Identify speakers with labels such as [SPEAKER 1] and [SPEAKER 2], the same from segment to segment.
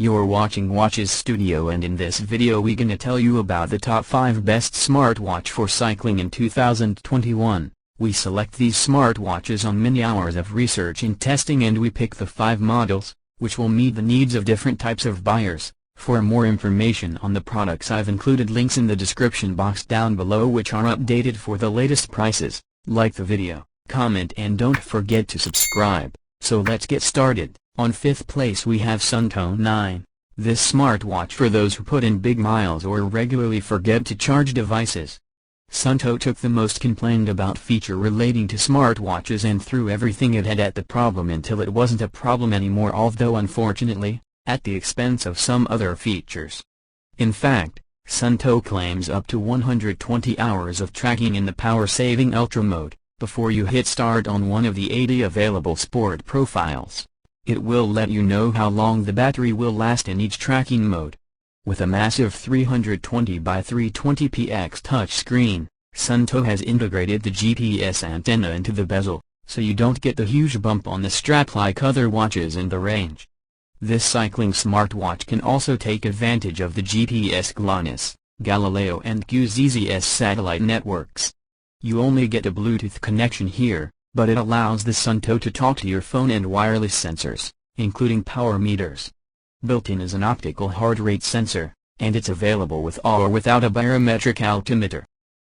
[SPEAKER 1] You're watching Watches Studio, and in this video we gonna tell you about the top 5 best smartwatch for cycling in 2021. We select these smartwatches on many hours of research and testing, and we pick the 5 models, which will meet the needs of different types of buyers. For more information on the products, I've included links in the description box down below which are updated for the latest prices. Like the video, comment, and don't forget to subscribe. So let's get started. On 5th place we have Suunto 9. This smartwatch for those who put in big miles or regularly forget to charge devices. Suunto took the most complained about feature relating to smartwatches and threw everything it had at the problem until it wasn't a problem anymore, although unfortunately, at the expense of some other features. In fact, Suunto claims up to 120 hours of tracking in the power-saving Ultra mode, before you hit start on one of the 80 available sport profiles. It will let you know how long the battery will last in each tracking mode. With a massive 320 by 320 px touchscreen, Suunto has integrated the GPS antenna into the bezel, so you don't get the huge bump on the strap like other watches in the range. This cycling smartwatch can also take advantage of the GPS GLONASS, Galileo and QZZS satellite networks. You only get a Bluetooth connection here, but it allows the Suunto to talk to your phone and wireless sensors, including power meters. Built-in is an optical heart rate sensor, and it's available with or without a barometric altimeter.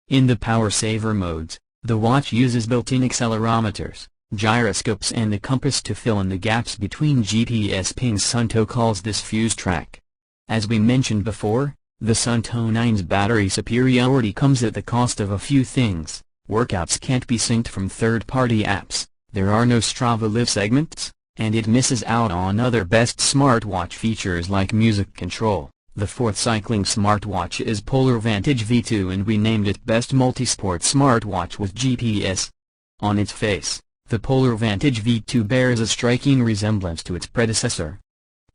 [SPEAKER 1] In the power saver modes, the watch uses built-in accelerometers, gyroscopes and a compass to fill in the gaps between GPS pings. Suunto calls this fuse track. As we mentioned before, the Suunto 9's battery superiority comes at the cost of a few things. Workouts can't be synced from third-party apps, there are no Strava Live segments, and it misses out on other best smartwatch features like music control. The 4th cycling smartwatch is Polar Vantage V2, and we named it Best Multisport Smartwatch with GPS. On its face, the Polar Vantage V2 bears a striking resemblance to its predecessor.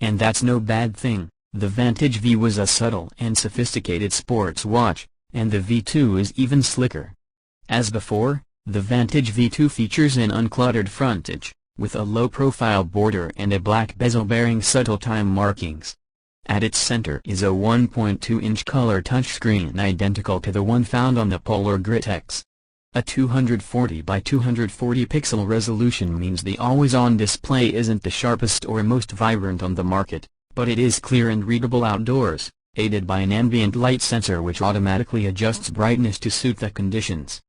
[SPEAKER 1] And that's no bad thing. The Vantage V was a subtle and sophisticated sports watch, and the V2 is even slicker. As before, the Vantage V2 features an uncluttered frontage, with a low-profile border and a black bezel bearing subtle time markings. At its center is a 1.2-inch color touchscreen identical to the one found on the Polar Grit X. A 240 by 240 pixel resolution means the always-on display isn't the sharpest or most vibrant on the market, but it is clear and readable outdoors, aided by an ambient light sensor which automatically adjusts brightness to suit the conditions.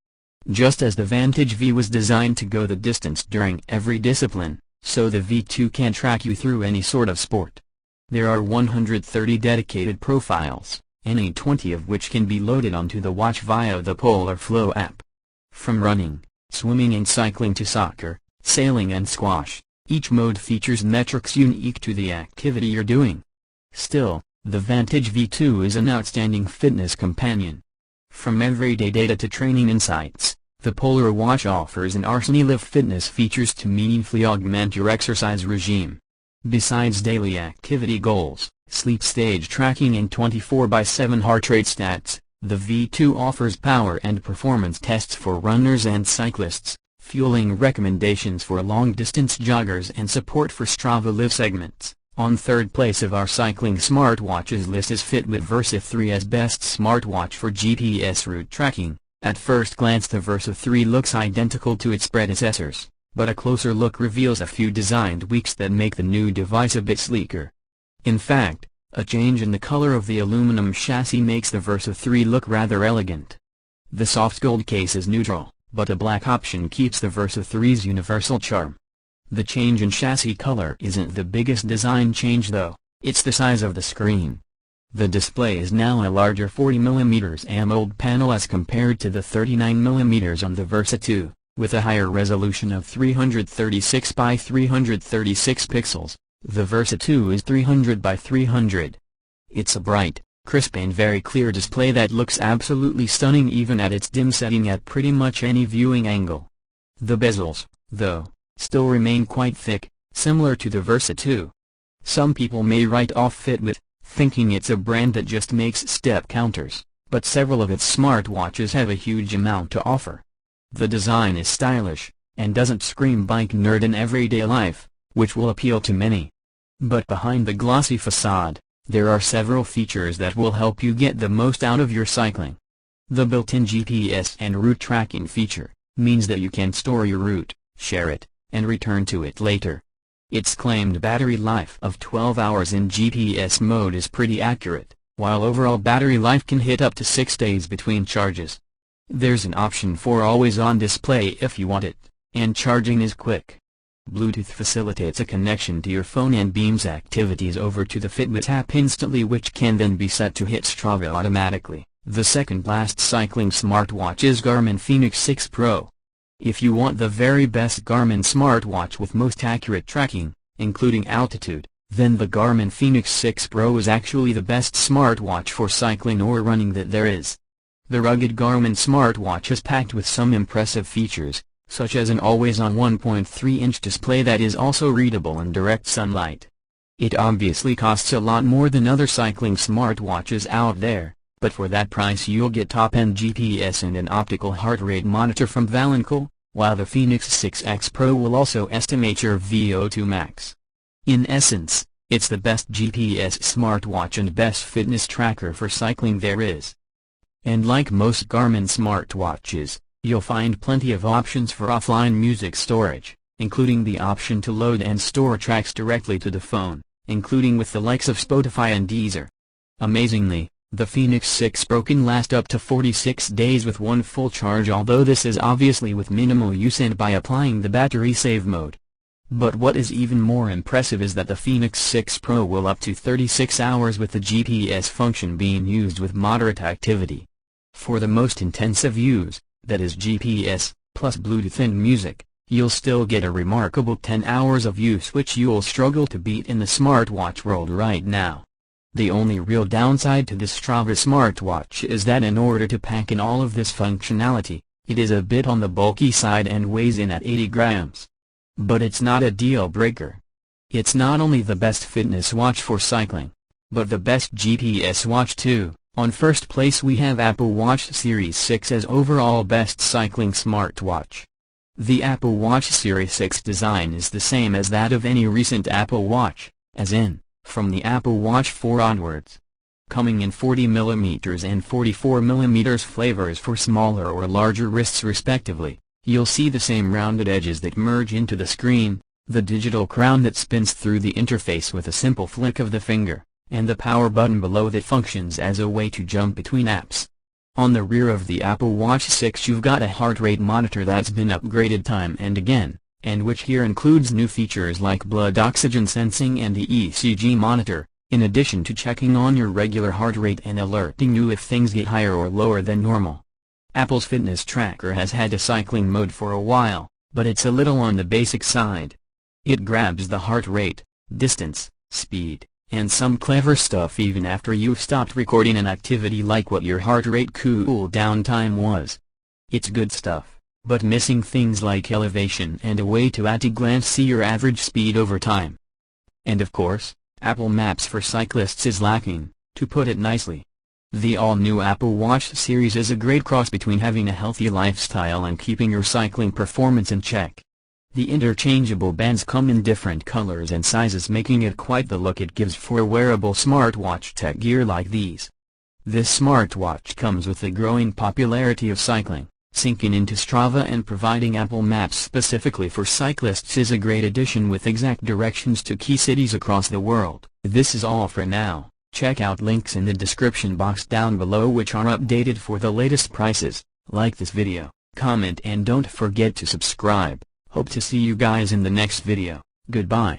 [SPEAKER 1] Just as the Vantage V was designed to go the distance during every discipline, so the V2 can track you through any sort of sport. There are 130 dedicated profiles, any 20 of which can be loaded onto the watch via the Polar Flow app. From running, swimming and cycling to soccer, sailing and squash, each mode features metrics unique to the activity you're doing. Still, the Vantage V2 is an outstanding fitness companion. From everyday data to training insights, the Polar watch offers an arsenal of fitness features to meaningfully augment your exercise regime. Besides daily activity goals, sleep stage tracking and 24/7 heart rate stats, the V2 offers power and performance tests for runners and cyclists, fueling recommendations for long-distance joggers and support for Strava Live segments. On 3rd place of our cycling smartwatches list is Fitbit Versa 3 as best smartwatch for GPS route tracking. At first glance the Versa 3 looks identical to its predecessors, but a closer look reveals a few design tweaks that make the new device a bit sleeker. In fact, a change in the color of the aluminum chassis makes the Versa 3 look rather elegant. The soft gold case is neutral, but a black option keeps the Versa 3's universal charm. The change in chassis color isn't the biggest design change though, it's the size of the screen. The display is now a larger 40mm AMOLED panel as compared to the 39mm on the Versa 2, with a higher resolution of 336 by 336 pixels. The Versa 2 is 300 by 300. It's a bright, crisp and very clear display that looks absolutely stunning even at its dim setting at pretty much any viewing angle. The bezels, though, still remain quite thick, similar to the Versa 2. Some people may write off Fitbit, thinking it's a brand that just makes step counters, but several of its smartwatches have a huge amount to offer. The design is stylish, and doesn't scream bike nerd in everyday life, which will appeal to many. But behind the glossy facade, there are several features that will help you get the most out of your cycling. The built-in GPS and route tracking feature means that you can store your route, share it, and return to it later. Its claimed battery life of 12 hours in GPS mode is pretty accurate, while overall battery life can hit up to 6 days between charges. There's an option for always-on display if you want it, and charging is quick. Bluetooth facilitates a connection to your phone and beams activities over to the Fitbit app instantly, which can then be set to hit Strava automatically. The second last cycling smartwatch is Garmin Fenix 6 Pro. If you want the very best Garmin smartwatch with most accurate tracking, including altitude, then the Garmin Fenix 6 Pro is actually the best smartwatch for cycling or running that there is. The rugged Garmin smartwatch is packed with some impressive features, such as an always-on 1.3-inch display that is also readable in direct sunlight. It obviously costs a lot more than other cycling smartwatches out there, but for that price you'll get top-end GPS and an optical heart rate monitor from Valencool, while the Fenix 6X Pro will also estimate your VO2 max. In essence, it's the best GPS smartwatch and best fitness tracker for cycling there is. And like most Garmin smartwatches, you'll find plenty of options for offline music storage, including the option to load and store tracks directly to the phone, including with the likes of Spotify and Deezer. Amazingly, the Fenix 6 Pro can last up to 46 days with one full charge, although this is obviously with minimal use and by applying the battery save mode. But what is even more impressive is that the Fenix 6 Pro will up to 36 hours with the GPS function being used with moderate activity. For the most intensive use, that is GPS, plus Bluetooth and music, you'll still get a remarkable 10 hours of use, which you'll struggle to beat in the smartwatch world right now. The only real downside to this Strava smartwatch is that in order to pack in all of this functionality, it is a bit on the bulky side and weighs in at 80 grams. But it's not a deal breaker. It's not only the best fitness watch for cycling, but the best GPS watch too. On first place we have Apple Watch Series 6 as overall best cycling smartwatch. The Apple Watch Series 6 design is the same as that of any recent Apple Watch, as in, from the Apple Watch 4 onwards. Coming in 40mm and 44mm flavors for smaller or larger wrists respectively, you'll see the same rounded edges that merge into the screen, the digital crown that spins through the interface with a simple flick of the finger, and the power button below that functions as a way to jump between apps. On the rear of the Apple Watch 6 you've got a heart rate monitor that's been upgraded time and again, and which here includes new features like blood oxygen sensing and the ECG monitor, in addition to checking on your regular heart rate and alerting you if things get higher or lower than normal. Apple's fitness tracker has had a cycling mode for a while, but it's a little on the basic side. It grabs the heart rate, distance, speed, and some clever stuff even after you've stopped recording an activity like what your heart rate cool down time was. It's good stuff, but missing things like elevation and a way to at a glance see your average speed over time. And of course, Apple Maps for cyclists is lacking, to put it nicely. The all-new Apple Watch series is a great cross between having a healthy lifestyle and keeping your cycling performance in check. The interchangeable bands come in different colors and sizes, making it quite the look it gives for wearable smartwatch tech gear like these. This smartwatch comes with the growing popularity of cycling. Syncing into Strava and providing Apple Maps specifically for cyclists is a great addition with exact directions to key cities across the world. This is all for now. Check out links in the description box down below which are updated for the latest prices. Like this video, comment and don't forget to subscribe. Hope to see you guys in the next video. Goodbye.